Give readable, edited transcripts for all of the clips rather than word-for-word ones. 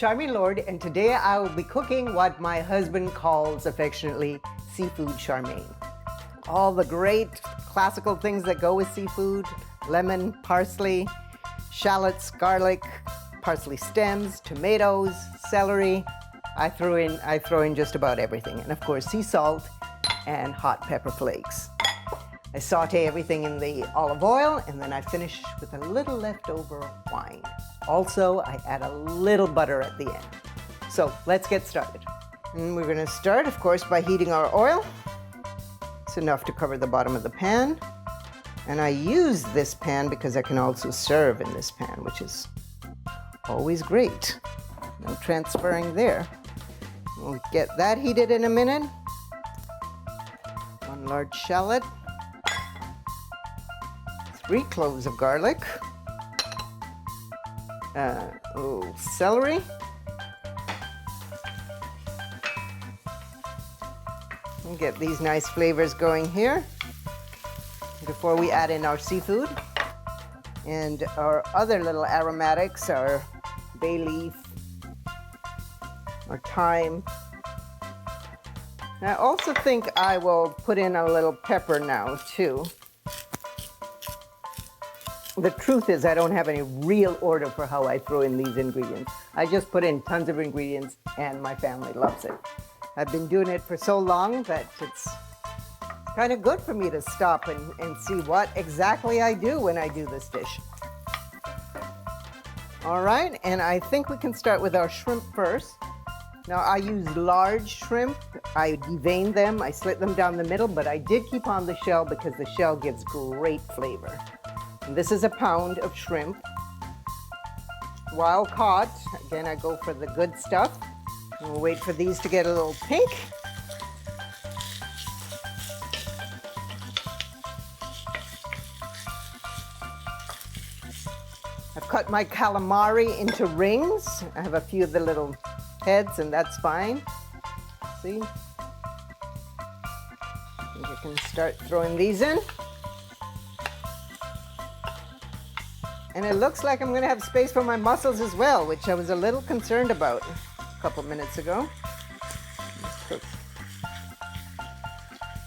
Charmaine Lord, and today I will be cooking what my husband calls affectionately seafood Charmaine. All the great classical things that go with seafood: lemon, parsley, shallots, garlic, parsley stems, tomatoes, celery. I throw in just about everything, and of course sea salt and hot pepper flakes. I saute everything in the olive oil, and then I finish with a little leftover wine. Also, I add a little butter at the end. So let's get started. And we're gonna start, of course, by heating our oil. It's enough to cover the bottom of the pan. And I use this pan because I can also serve in this pan, which is always great. No transferring there. We'll get that heated in a minute. One large shallot. 3 cloves of garlic. A little celery. And get these nice flavors going here before we add in our seafood. And our other little aromatics are bay leaf, our thyme. I also think I will put in a little pepper now too. The truth is I don't have any real order for how I throw in these ingredients. I just put in tons of ingredients and my family loves it. I've been doing it for so long that it's kind of good for me to stop and see what exactly I do when I do this dish. All right, and I think we can start with our shrimp first. Now I use large shrimp. I devein them, I slit them down the middle, but I did keep on the shell because the shell gives great flavor. And this is a pound of shrimp. Wild caught, again I go for the good stuff. And we'll wait for these to get a little pink. I've cut my calamari into rings. I have a few of the little heads, and that's fine. See? I think I can start throwing these in. And it looks like I'm gonna have space for my mussels as well, which I was a little concerned about a couple minutes ago.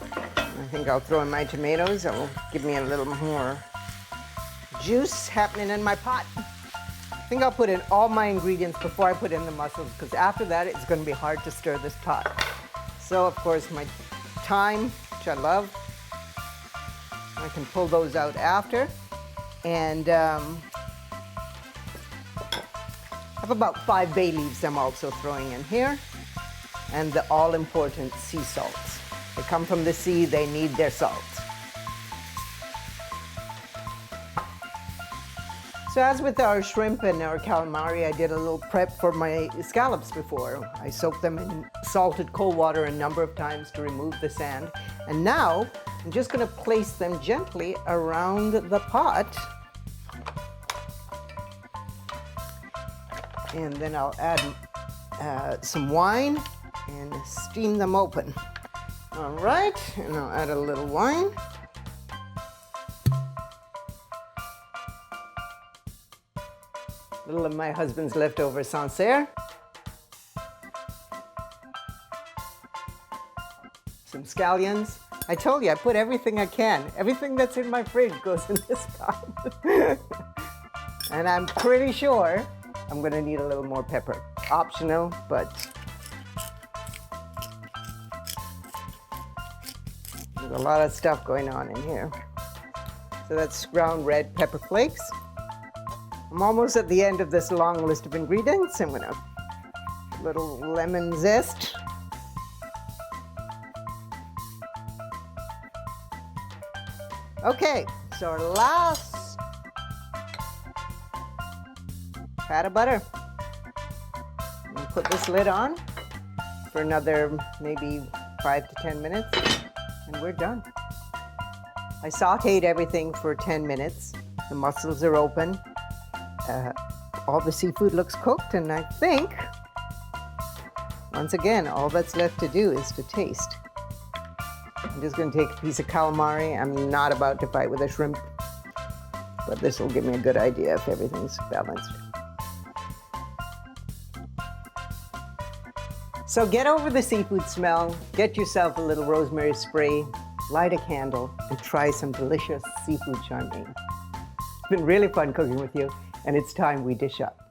I think I'll throw in my tomatoes. That will give me a little more juice happening in my pot. I think I'll put in all my ingredients before I put in the mussels, because after that it's gonna be hard to stir this pot. So of course my thyme, which I love, I can pull those out after. And I have about 5 bay leaves I'm also throwing in here. And the all-important sea salts. They come from the sea, they need their salt. So as with our shrimp and our calamari, I did a little prep for my scallops before. I soaked them in salted cold water a number of times to remove the sand. And now I'm just gonna place them gently around the pot. And then I'll add some wine and steam them open. All right, and I'll add a little wine. A little of my husband's leftover Sancerre. Some scallions. I told you, I put everything I can. Everything that's in my fridge goes in this pot. And I'm pretty sure I'm gonna need a little more pepper. Optional, but there's a lot of stuff going on in here. So that's ground red pepper flakes. I'm almost at the end of this long list of ingredients. I'm gonna put a little lemon zest. Okay, so our last pat of butter. We'll put this lid on for another maybe 5 to 10 minutes, and we're done. I sauteed everything for 10 minutes. The mussels are open. All the seafood looks cooked, and I think, once again, all that's left to do is to taste. I'm just going to take a piece of calamari. I'm not about to fight with a shrimp, but this will give me a good idea if everything's balanced. So get over the seafood smell, get yourself a little rosemary spray, light a candle, and try some delicious seafood Charmaine. It's been really fun cooking with you, and it's time we dish up.